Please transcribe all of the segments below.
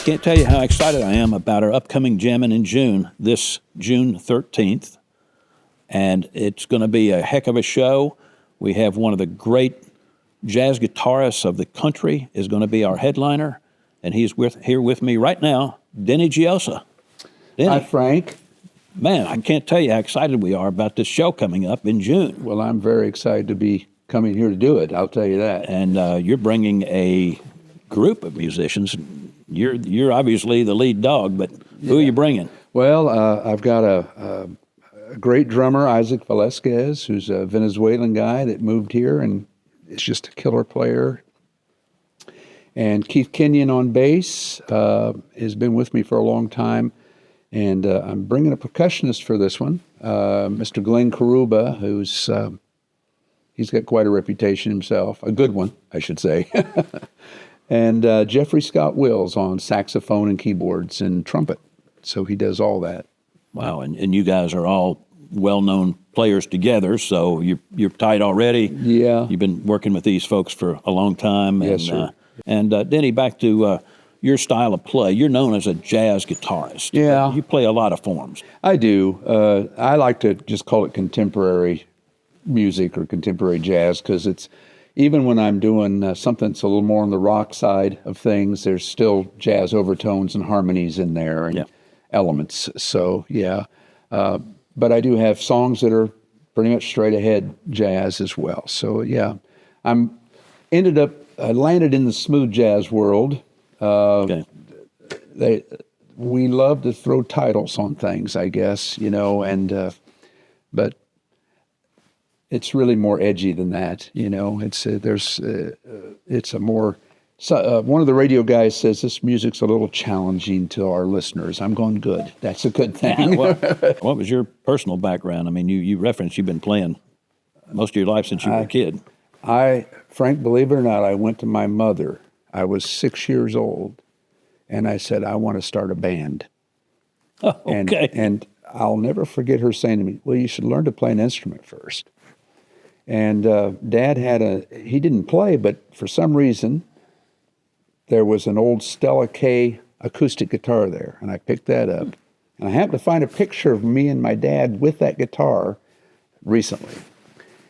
can't tell you how excited I am about our upcoming Jammin' in June, this June 13th. And it's going to be a heck of a show. We have one of the great jazz guitarists of the country is going to be our headliner, and he's here with me right now, Denny Jiosa. Denny. Hi, Frank. Man, I can't tell you how excited we are about this show coming up in June. Well, I'm very excited to be coming here to do it, I'll tell you that. And you're bringing a group of musicians. You're obviously the lead dog, but who are you bringing? Well, I've got a great drummer, Isaac Velasquez, who's a Venezuelan guy that moved here and is just a killer player. And Keith Kenyon on bass has been with me for a long time. And I'm bringing a percussionist for this one, Mr. Glenn Karuba, who's he's got quite a reputation himself, a good one, I should say. And Jeffrey Scott Wills on saxophone and keyboards and trumpet. So he does all that. Wow, and you guys are all well-known players together, so you're tight already. Yeah. You've been working with these folks for a long time. Yes, sir. And Denny, back to your style of play. You're known as a jazz guitarist. Yeah. You play a lot of forms. I do. I like to just call it contemporary music or contemporary jazz because it's, even when I'm doing something that's a little more on the rock side of things, there's still jazz overtones and harmonies in there and elements. So, yeah. But I do have songs that are pretty much straight ahead jazz as well. So, yeah. I landed in the smooth jazz world. We love to throw titles on things, I guess, but it's really more edgy than that, It's a more. So, one of the radio guys says this music's a little challenging to our listeners. I'm going, good. That's a good thing. What was your personal background? I mean, you referenced you've been playing most of your life since you were a kid. Frank, believe it or not, I went to my mother. I was 6 years old, and I said, I want to start a band. Oh, okay. And I'll never forget her saying to me, well, you should learn to play an instrument first. And Dad he didn't play, but for some reason, there was an old Stella K acoustic guitar there, and I picked that up. And I happened to find a picture of me and my dad with that guitar recently,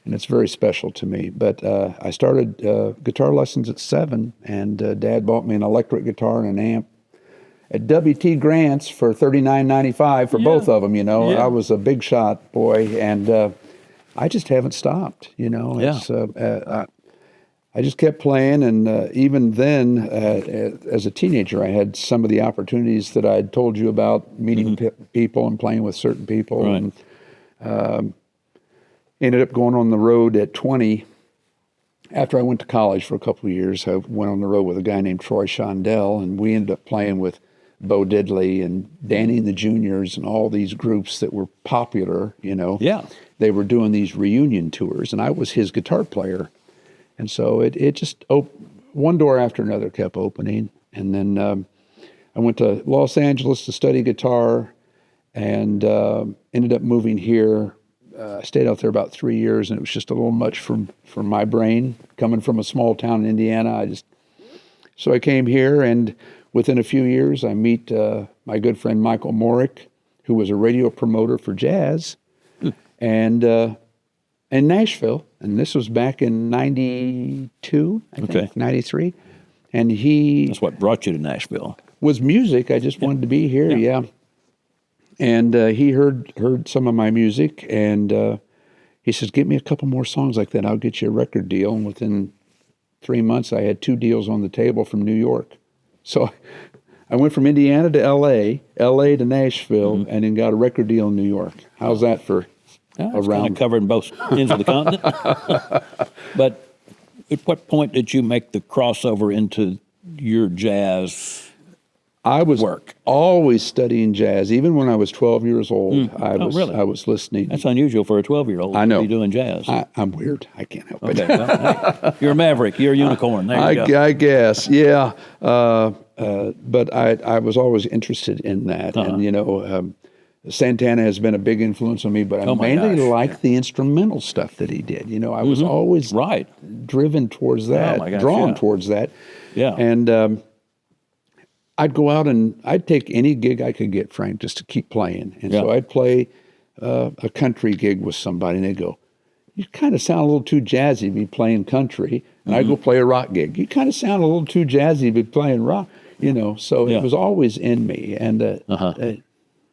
and it's very special to me. But I started guitar lessons at 7, and Dad bought me an electric guitar and an amp at W.T. Grant's for $39.95 for both of them, Yeah. I was a big shot boy, and I just haven't stopped, It's, I just kept playing, and even then, as a teenager, I had some of the opportunities that I'd told you about, meeting people and playing with certain people, right. And ended up going on the road at 20. After I went to college for a couple of years, I went on the road with a guy named Troy Shondell, and we ended up playing with Bo Diddley and Danny and the Juniors and all these groups that were popular, Yeah. They were doing these reunion tours, and I was his guitar player. And so it just, one door after another kept opening. And then I went to Los Angeles to study guitar and ended up moving here. I stayed out there about 3 years, and it was just a little much for my brain, coming from a small town in Indiana. So I came here, and within a few years, I meet my good friend Michael Morick, who was a radio promoter for jazz, and in Nashville, and this was back in 92, I think, 93. And That's what brought you to Nashville. Was music. I just wanted to be here, yeah. And he heard some of my music, and he says, get me a couple more songs like that. I'll get you a record deal. And within 3 months, I had 2 deals on the table from New York. So I went from Indiana to L.A., L.A. to Nashville, and then got a record deal in New York. How's that for... It's kind of covering both ends of the continent. But at what point did you make the crossover into your jazz I was work? Always studying jazz. Even when I was 12 years old, Really? I was listening. That's unusual for a 12-year-old to be doing jazz. I'm weird. I can't help it. Well, you're a maverick. You're a unicorn. There you go. I guess, yeah. But I was always interested in that. And, Santana has been a big influence on me, but I mainly like the instrumental stuff that he did. I was always driven towards that, drawn towards that. Yeah. And I'd go out and I'd take any gig I could get, Frank, just to keep playing. And so I'd play a country gig with somebody, and they'd go, "You kind of sound a little too jazzy to be playing country." And I'd go play a rock gig. "You kind of sound a little too jazzy to be playing rock." So it was always in me. And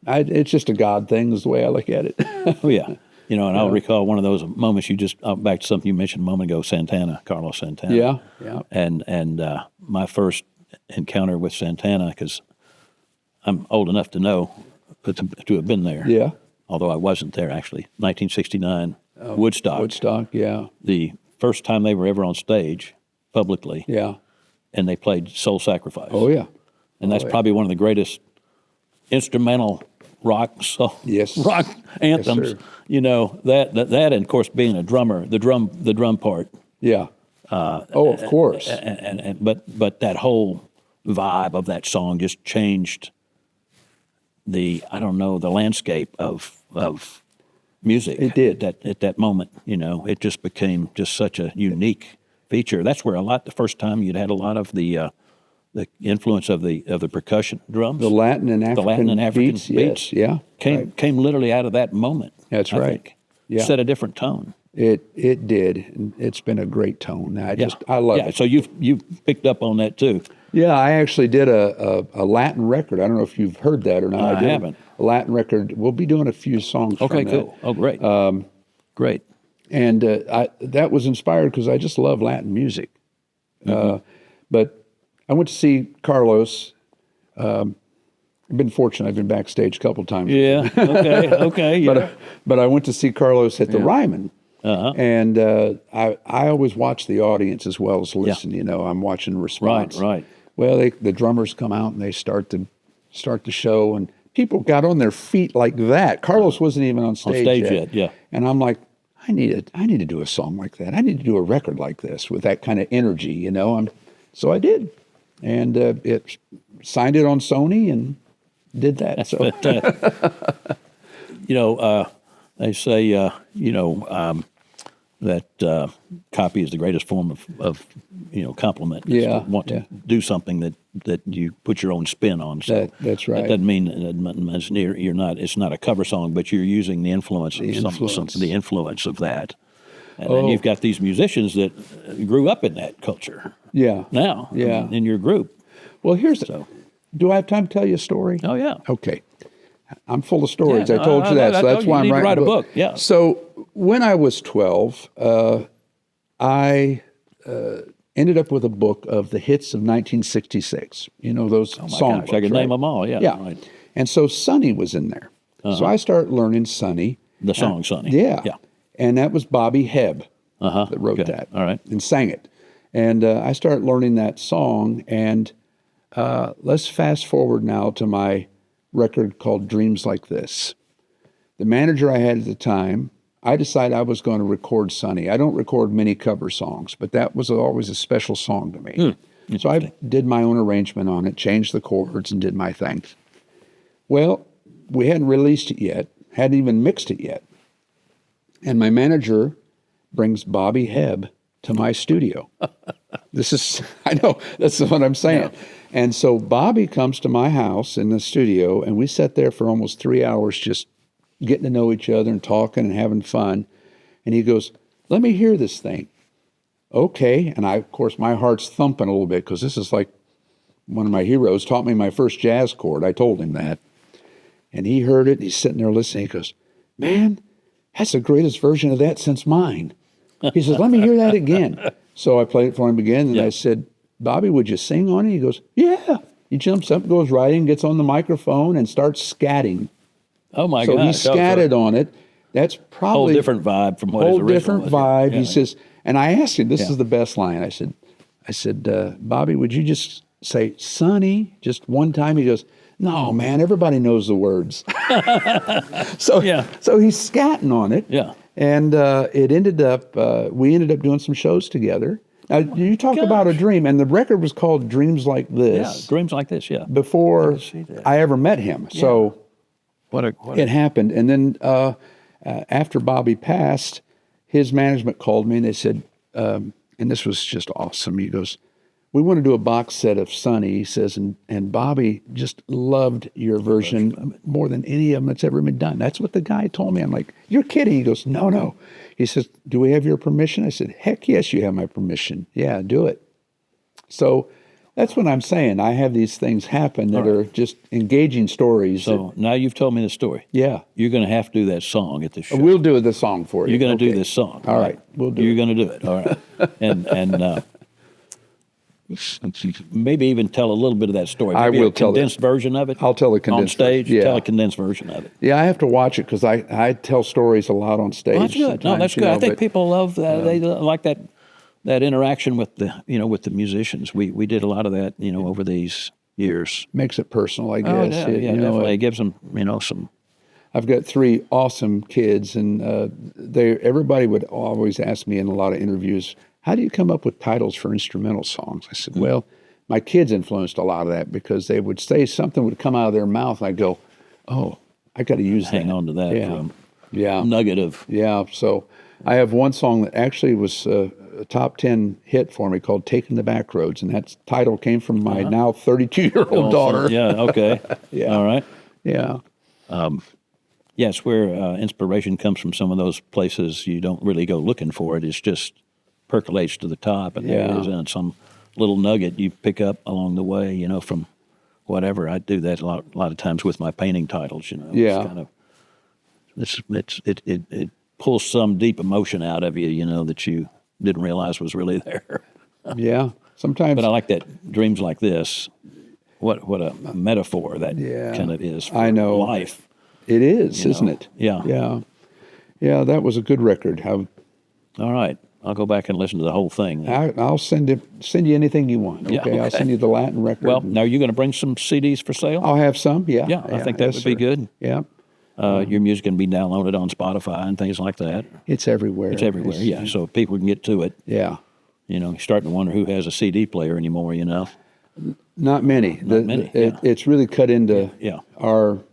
it's just a God thing is the way I look at it. Oh, yeah. And I'll recall one of those moments you just, back to something you mentioned a moment ago, Santana, Carlos Santana. Yeah. And my first encounter with Santana, because I'm old enough to know, but to have been there. Yeah. Although I wasn't there, actually. 1969, Woodstock. Woodstock, yeah. The first time they were ever on stage publicly. Yeah. And they played Soul Sacrifice. Oh, yeah. And that's probably one of the greatest instrumental rock anthems. Yes, That and of course being a drummer, the drum part. Yeah. Of course. But that whole vibe of that song just changed the landscape of music. It did. At that moment, it just became just such a unique feature. That's where the first time you'd had a lot of the influence of the percussion drums, the Latin and African beats. Yes, yeah, came literally out of that moment. That's I right. think. Yeah, set a different tone. It did. And it's been a great tone. I love it. So you picked up on that too. Yeah, I actually did a Latin record. I don't know if you've heard that or not. I haven't. A Latin record. We'll be doing a few songs. Okay, from cool. That. Oh, great. Great. And that was inspired because I just love Latin music. But I went to see Carlos. I've been fortunate. I've been backstage a couple times. Yeah. Okay. Yeah. But I went to see Carlos at the Ryman. And I always watch the audience as well as listen. I'm watching response. Right. Well, the drummers come out and they start the show, and people got on their feet like that. Carlos wasn't even on stage yet. Yeah. And I'm like, I need to do a song like that. I need to do a record like this with that kind of energy. So I did, and it signed it on Sony and did that. So they say that copy is the greatest form of compliment. Yeah, to want to do something that you put your own spin on. So that's right. That doesn't mean you're not. It's not a cover song, but you're using the influence of the influence of that. And then you've got these musicians that grew up in that culture. Yeah. Now. Yeah. In your group. Well, do I have time to tell you a story? Oh yeah. Okay. I'm full of stories. Yeah, I told you that, so that's why I'm writing a book. Yeah. So when I was 12, I ended up with a book of the hits of 1966. Those song books, I could right? name them all. Yeah. Yeah. Right. And so Sonny was in there. So I started learning Sonny. The song Sonny. Yeah. Yeah. And that was Bobby Hebb that wrote that. All right. And sang it. And I started learning that song. And let's fast forward now to my record called Dreams Like This. The manager I had at the time, I decided I was going to record Sonny. I don't record many cover songs, but that was always a special song to me. So I did my own arrangement on it, changed the chords, and did my thing. Well, we hadn't released it yet, hadn't even mixed it yet. And my manager brings Bobby Hebb to my studio. I know, that's what I'm saying. Yeah. And so Bobby comes to my house in the studio, and we sat there for almost 3 hours just getting to know each other and talking and having fun. And he goes, "Let me hear this thing." Okay. And of course, my heart's thumping a little bit because this is like one of my heroes taught me my first jazz chord. I told him that. And he heard it, and he's sitting there listening. He goes, "Man, that's the greatest version of that since mine." He says, "Let me hear that again." So I played it for him again, and I said, "Bobby, would you sing on it?" He goes, "Yeah." He jumps up, goes right in, gets on the microphone, and starts scatting. Oh, my God. God. So he scatted on it. That's probably... Whole different vibe from what his original different was. vibe. Yeah. He says, and I asked him, this is the best line. I said, "Bobby, would you just say, 'Sonny,' just one time?" He goes, "No, man, everybody knows the words." So he's scatting on it. Yeah. And it ended up, we ended up doing some shows together. Now, you talk about a dream, and the record was called Dreams Like This. Yeah, Dreams Like This, yeah. Before I ever met him. Yeah. So it happened. And then after Bobby passed, his management called me, and they said, and this was just awesome. He goes, we want to do a box set of Sonny, he says, and Bobby just loved your version more than any of them that's ever been done. That's what the guy told me. I'm like, you're kidding. He goes, no, no. He says, do we have your permission? I said, heck yes, you have my permission. Yeah, do it. So that's what I'm saying. I have these things happen that are just engaging stories. So now you've told me the story. Yeah. You're going to have to do that song at the show. We'll do the song for you. You're going to do this song. All right. We'll do You're it. going to do it. All right. and maybe even tell a little bit of that story. I Maybe will a tell it. condensed version of it. I'll tell a condensed on stage. version. Yeah. Tell a condensed version of it. Yeah, I have to watch it because I tell stories a lot on stage. Well, that's good. No, that's good. I think people love that. They like that interaction with the musicians. We did a lot of that over these years. Makes it personal, I guess. Oh, yeah, definitely. It gives them some. I've got 3 awesome kids, and everybody would always ask me in a lot of interviews, how do you come up with titles for instrumental songs? I said, well, my kids influenced a lot of that because they would say something would come out of their mouth, and I'd go, oh, I got to use Hang that. on to that nugget of. Yeah, so I have one song that actually was a top 10 hit for me called Taking the Back Roads, and that title came from my now 32-year-old daughter. Yeah, okay. Yeah. All right. Yeah. Yes, where inspiration comes from some of those places you don't really go looking for it. It's just percolates to the top, and there it is, and some little nugget you pick up along the way, from whatever. I do that a lot of times with my painting titles, Yeah. It's kind of, it pulls some deep emotion out of you, that you didn't realize was really there. Yeah. Sometimes. But I like that dreams like this. What a metaphor that kind of is for I know. life. It is, isn't it? Yeah. Yeah. Yeah, that was a good record. All right. I'll go back and listen to the whole thing. I'll send you anything you want. Yeah, Okay? I'll send you the Latin record. Well, now are you going to bring some CDs for sale? I'll have some. Yeah. Yeah, I think that would be good. Yeah. Your music can be downloaded on Spotify and things like that. It's everywhere. It's everywhere, yeah. So people can get to it. Yeah. You're starting to wonder who has a CD player anymore, Not many. It's really cut into our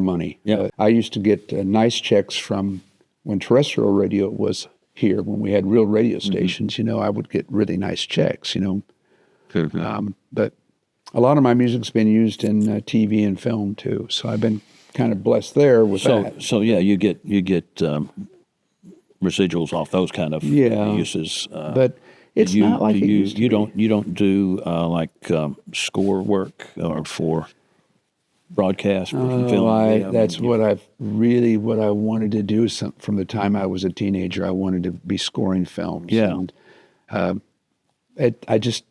money. Yeah. I used to get nice checks from when terrestrial radio was here, when we had real radio stations, I would get really nice checks, but a lot of my music's been used in TV and film too. So I've been kind of blessed there with that. So yeah, you get residuals off those kind of uses. But it's not like it used to be. You don't do score work or for broadcast for film. That's what I wanted to do from the time I was a teenager. I wanted to be scoring films. Yeah. And I just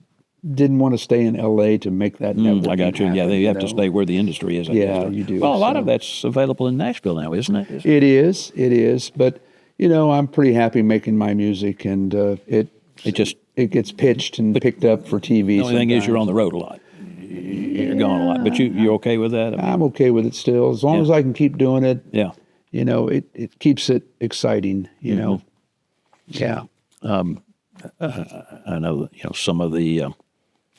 didn't want to stay in L.A. to make that network. I got you. Happen, you have to stay where the industry is. I guess. You do. Well, a lot of that's available in Nashville now, isn't it? It is. But I'm pretty happy making my music, and it gets pitched and picked up for TV. The only thing is you're on the road a lot. You're gone a lot, but you're okay with that? I'm okay with it still, as long as I can keep doing it. Yeah. It keeps it exciting. Yeah. I know some of the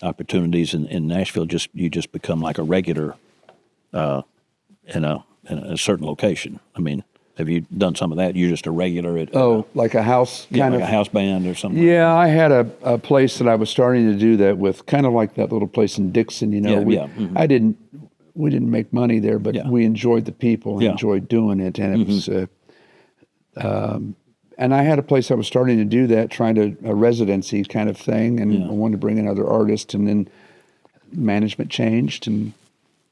opportunities in Nashville. You just become like a regular in a certain location. I mean, have you done some of that? You're just a regular at like a house kind of a house band or something. Yeah, I had a place that I was starting to do that with, kind of like that little place in Dixon. We didn't make money there, but we enjoyed the people and enjoyed doing it, and it was. And I had a place I was starting to do that, a residency kind of thing, and I wanted to bring in other artists, and then management changed and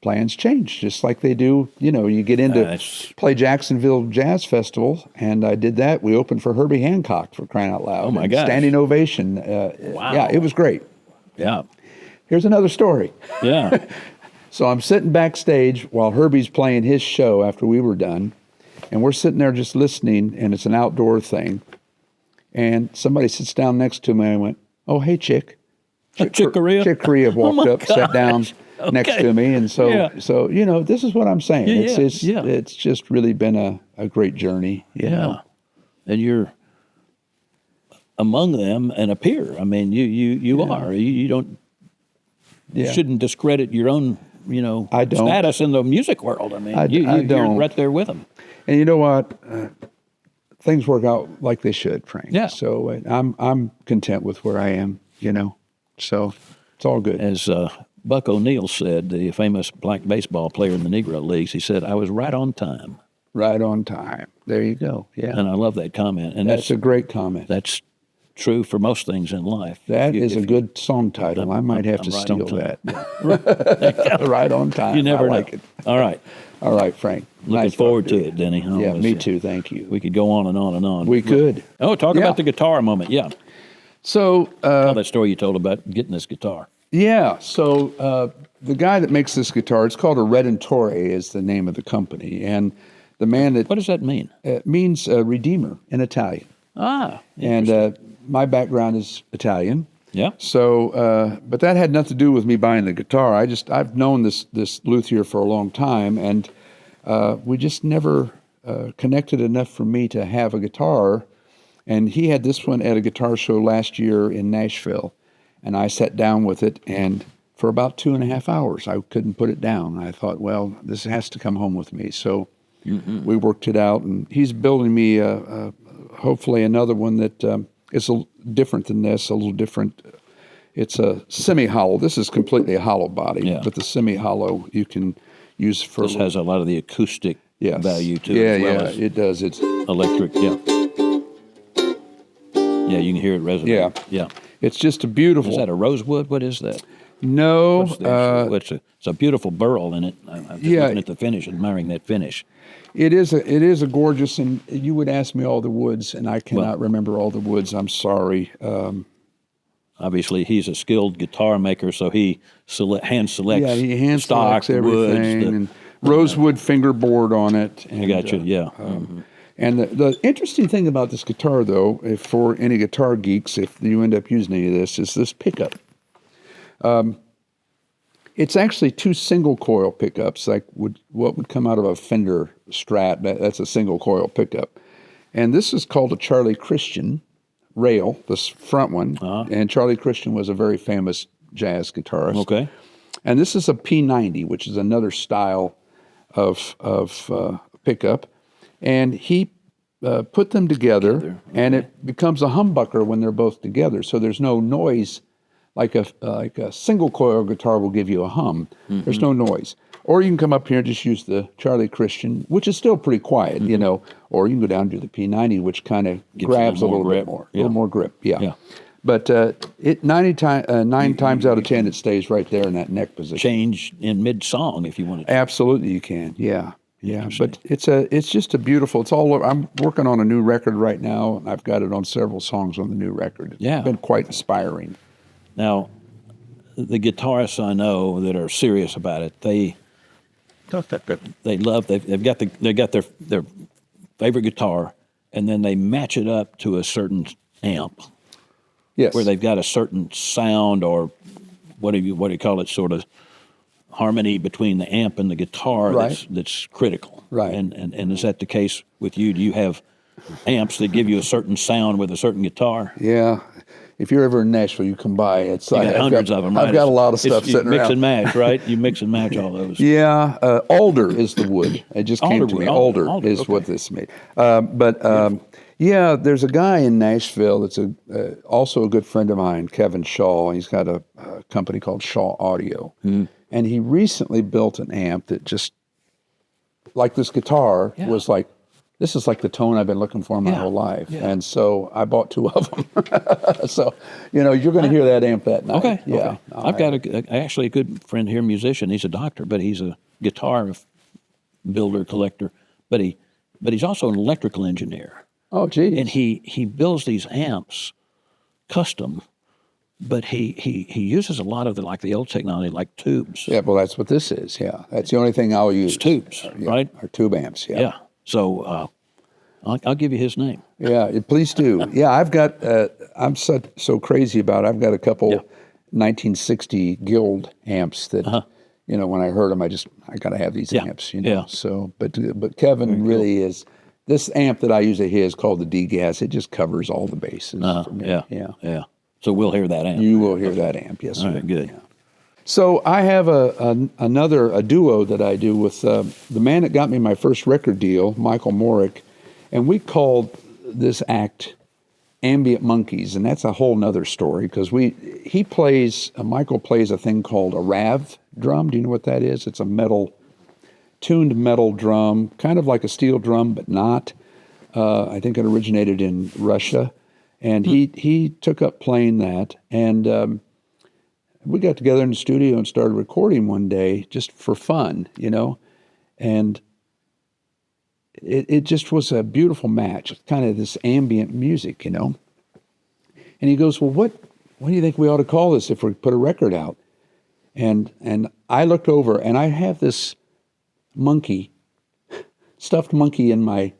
plans change, just like they do. You get into play Jacksonville Jazz Festival, and I did that. We opened for Herbie Hancock, for crying out loud. Oh, my gosh. Standing ovation. Wow. Yeah, it was great. Yeah. Here's another story. Yeah. So I'm sitting backstage while Herbie's playing his show after we were done, and we're sitting there just listening, and it's an outdoor thing. And somebody sits down next to me, and I went, "Oh, hey, Chick." Chick Corea? Chick Corea walked up, sat down next to me, and so this is what I'm saying. It's just really been a great journey. And you're among them and a peer. I mean, you are. You don't. You shouldn't discredit your own status in the music world. I mean, you're right there with them. And you know what? Things work out like they should, Frank. Yeah. So I'm content with where I am. So it's all good. As Buck O'Neill said, the famous black baseball player in the Negro Leagues, he said, "I was right on time." Right on time. There you go. Yeah. And I love that comment. And That's a great comment. That's true for most things in life. That is a good song title. I might have to right steal on time. that. Right on time. You never I like know. it. All right. All right, Frank. Looking Nice forward talking to it, Denny. you. Yeah, me too. Thank you. We could go on and on and on. We could. Oh, talk Yeah. about the guitar a moment. Yeah. So, Tell that story you told about getting this guitar. yeah. So the guy that makes this guitar, it's called a Redentore, is the name of the company, and the man that What does that mean? means Redeemer in Italian. Ah. And my background is Italian. Yeah. So, but that had nothing to do with me buying the guitar. I've known this luthier for a long time, and we just never connected enough for me to have a guitar. And he had this one at a guitar show last year in Nashville, and I sat down with it, and for about 2.5 hours, I couldn't put it down. I thought, well, this has to come home with me. So we worked it out, and he's building me hopefully another one that is a little different than this, a little different. It's a semi-hollow. This is completely a hollow body, but the semi-hollow you can use for. This has a lot of the acoustic value to it. Yeah, as well as it does. It's electric. Yeah. Yeah, you can hear it resonate. Yeah. Yeah. It's just a beautiful. Is that a rosewood? What is that? No. It's a beautiful burl in it. I'm just looking at the finish, admiring that finish. It is a gorgeous, and you would ask me all the woods, and I cannot remember all the woods. I'm sorry. Obviously, he's a skilled guitar maker, so he hand selects. Yeah, he hand stock, selects everything, woods, and rosewood fingerboard on it. And, I got you. Yeah. And the interesting thing about this guitar, though, if for any guitar geeks, if you end up using any of this, is this pickup. It's actually 2 single coil pickups, like what would come out of a Fender Strat. That's a single coil pickup. And this is called a Charlie Christian rail, this front one. And Charlie Christian was a very famous jazz guitarist. Okay. And this is a P90, which is another style of pickup. And he put them together, and it becomes a humbucker when they're both together. So there's no noise. Like a single coil guitar will give you a hum. There's no noise. Or you can come up here and just use the Charlie Christian, which is still pretty quiet, Or you can go down to the P90, which kind of grabs a little bit more, a little more grip. Yeah. But it 9 times out of 10, it stays right there in that neck position. Change in mid-song if you want to. Absolutely, you can. Yeah. But it's just a beautiful. It's all. I'm working on a new record right now, and I've got it on several songs on the new record. It's been quite inspiring. Now, the guitarists I know that are serious about it, they've got their favorite guitar, and then they match it up to a certain amp. Yes. Where they've got a certain sound, or what do you call it, sort of harmony between the amp and the guitar that's critical. Right. And is that the case with you? Do you have amps that give you a certain sound with a certain guitar? Yeah. If you're ever in Nashville, you come by. It's like hundreds of them. Right? I've got a lot of stuff sitting around. Mix and match, right? You mix and match all those. Yeah, alder is the wood. It just came to me. Alder is what this made. Yeah, there's a guy in Nashville that's also a good friend of mine, Kevin Shaw. He's got a company called Shaw Audio, and he recently built an amp that just, like this guitar, was like, this is like the tone I've been looking for my whole life. Yeah. And so I bought 2 of them. So, you're going to hear that amp that night. Okay. Yeah. Okay. I've got actually a good friend here, musician. He's a doctor, but he's a guitar builder, collector. But he's also an electrical engineer. Oh, geez. And he builds these amps custom, but he uses a lot of the old technology, like tubes. Yeah, well, that's what this is. Yeah. That's the only thing I'll use. It's tubes, right? Or tube amps, yeah. Yeah. So I'll give you his name. Yeah, please do. Yeah, I've got, I'm so crazy about it. I've got a couple 1960 Guild amps that, when I heard them, I got to have these amps, Yeah. So, but Kevin really is, this amp that I use of his called the D-Gas, it just covers all the bases for me. Yeah. So we'll hear that amp. You will hear that amp, yes, sir. All right, good. Yeah. So I have a duo that I do with the man that got me my first record deal, Michael Morick, and we called this act ambient monkeys, and that's a whole nother story because Michael plays a thing called a rav drum. Do you know what that is? It's a tuned metal drum, kind of like a steel drum, but not. I think it originated in Russia, and he took up playing that, and we got together in the studio and started recording one day just for fun, and it just was a beautiful match, kind of this ambient music, And he goes, well, what do you think we ought to call this if we put a record out? And I looked over, and I have this stuffed monkey in my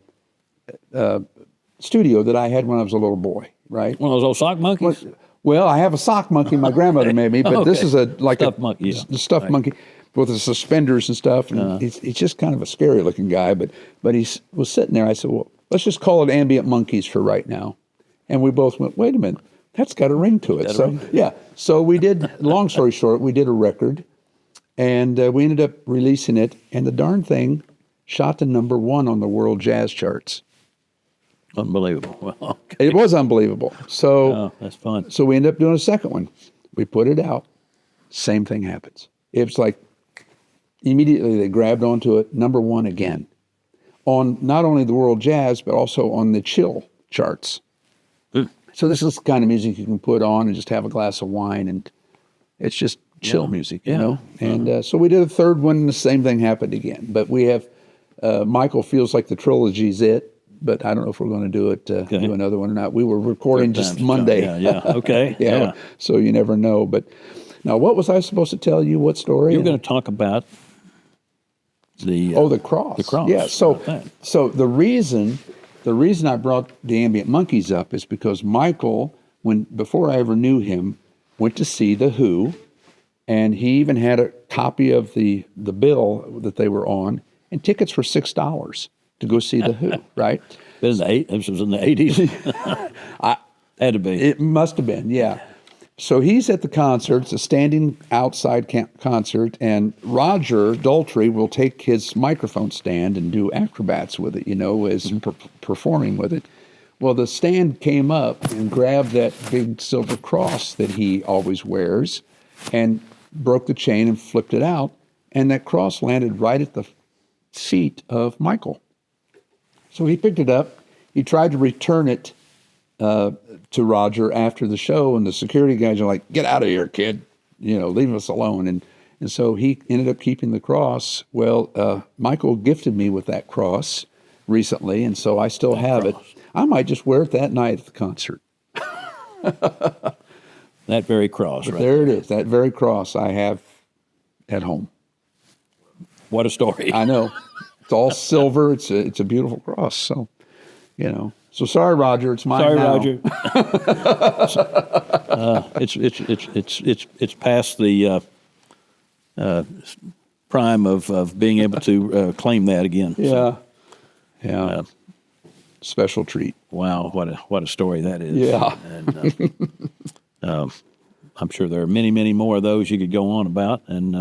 studio that I had when I was a little boy, right? One of those old sock monkeys? Well, I have a sock monkey my grandmother made me, but this is stuffed monkey, the stuffed monkey with the suspenders and stuff. And he's just kind of a scary looking guy, but he was sitting there. I said, well, let's just call it Ambient Monkeys for right now. And we both went, wait a minute, that's got a ring to it. So we did, long story short, we did a record, and we ended up releasing it, and the darn thing shot to #1 on the world jazz charts. Unbelievable. Well, okay. It was unbelievable. So that's fun. So we ended up doing a second one. We put it out. Same thing happens. It was like immediately they grabbed onto it, #1 again, on not only the world jazz but also on the chill charts. So this is the kind of music you can put on and just have a glass of wine, and it's just chill music, And so we did a third one, and the same thing happened again. But we have Michael feels like the trilogy's it. But I don't know if we're going to do it, do another one or not. We were recording just Monday. Okay. So you never know. But now, what was I supposed to tell you? What story? You were going to talk about the cross. The cross. Yeah. So the reason I brought the Ambient Monkeys up is because Michael, before I ever knew him, went to see the Who, and he even had a copy of the bill that they were on, and tickets for $6. To go see the Who, right? This was in the 80s. Had to be. It must have been, yeah. So he's at the concert. It's a standing outside concert, and Roger Daltrey will take his microphone stand and do acrobats with it, as performing with it. Well, the stand came up and grabbed that big silver cross that he always wears and broke the chain and flipped it out, and that cross landed right at the feet of Michael. So he picked it up. He tried to return it to Roger after the show, and the security guys are like, "Get out of here, kid! Leave us alone." And so he ended up keeping the cross. Well, Michael gifted me with that cross recently, and so I still have it. I might just wear it that night at the concert. That very cross, right? There it is. That very cross I have at home. What a story! I know. It's all silver. It's a beautiful cross. So, So sorry, Roger. It's mine now. Sorry, Roger. It's past the prime of being able to claim that again. Yeah. Yeah. Special treat. Wow, what a story that is. Yeah. And I'm sure there are many, many more of those you could go on about, and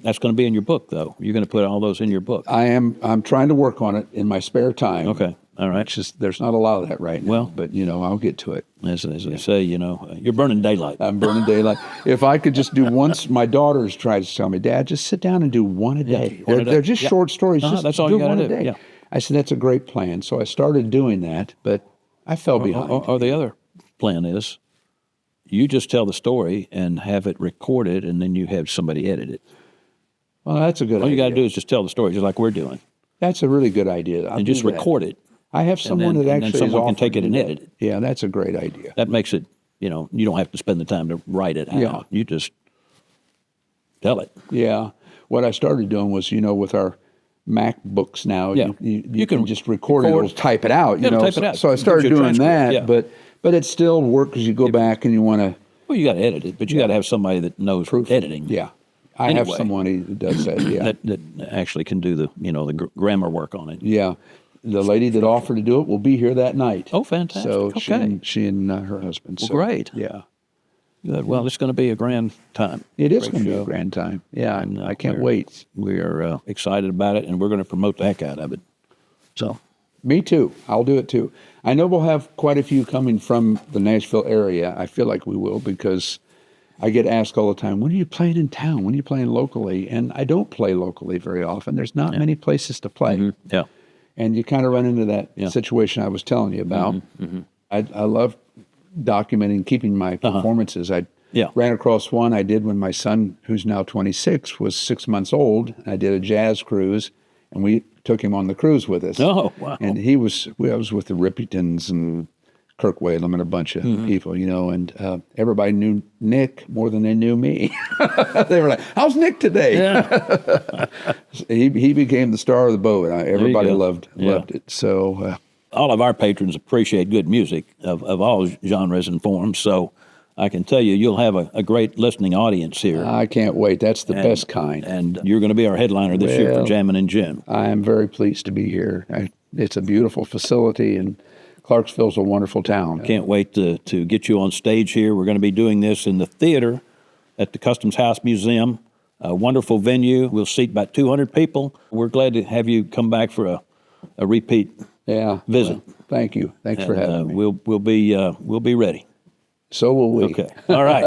that's going to be in your book, though. You're going to put all those in your book. I'm trying to work on it in my spare time. Okay, all right. There's not a lot of that right now. Well, but I'll get to it. As they say, you're burning daylight. I'm burning daylight. If I could just do once, my daughters tried to tell me, "Dad, just sit down and do one a day." They're just short stories. Just that's all do you got one to a do. day. Yeah. I said that's a great plan. So I started doing that, but I fell behind. Or the other plan is, you just tell the story and have it recorded, and then you have somebody edit it. Well, that's a good idea. All you got to do is just tell the story, just like we're doing. That's a really good idea. And just record it. I have someone that actually someone can take it and edit it. Yeah, that's a great idea. That makes it, you don't have to spend the time to write it out. Yeah. You just tell it. Yeah. What I started doing was, with our MacBooks now, you can just record it, it'll type it out. Type it out. So I started doing that, but it's still work because you go back and you want to. Well, you got to edit it, but you got to have somebody that knows editing. Yeah, I have someone who does that. Yeah, that actually can do the grammar work on it. Yeah, the lady that offered to do it will be here that night. Oh, fantastic! So okay. she and her husband. Well, so, great. Yeah. Good. Well, it's going to be a grand time. It is going to be a grand time. Yeah, and I can't wait. We are excited about it, and we're going to promote the heck out of it. So, Me too. I'll do it too. I know we'll have quite a few coming from the Nashville area. I feel like we will because I get asked all the time, when are you playing in town? When are you playing locally? And I don't play locally very often. There's not many places to play. Mm-hmm. Yeah. And you kind of run into that situation I was telling you about. Mm-hmm. I love documenting, keeping my performances. I ran across one I did when my son, who's now 26, was 6 months old. I did a jazz cruise, and we took him on the cruise with us. Oh, wow. And I was with the Ripitons and Kirk Whalum and a bunch of people, and everybody knew Nick more than they knew me. They were like, how's Nick today? Yeah. He became the star of the boat. Everybody loved it. So all of our patrons appreciate good music of all genres and forms, so I can tell you, you'll have a great listening audience here. I can't wait. That's the best kind. And you're going to be our headliner this year for Jammin' in June. I am very pleased to be here. It's a beautiful facility, and Clarksville's a wonderful town. Can't wait to get you on stage here. We're going to be doing this in the theater at the Customs House Museum, a wonderful venue. We'll seat about 200 people. We're glad to have you come back for a repeat visit. Well, thank you. Thanks for having me. We'll be ready. So will we. Okay. All right.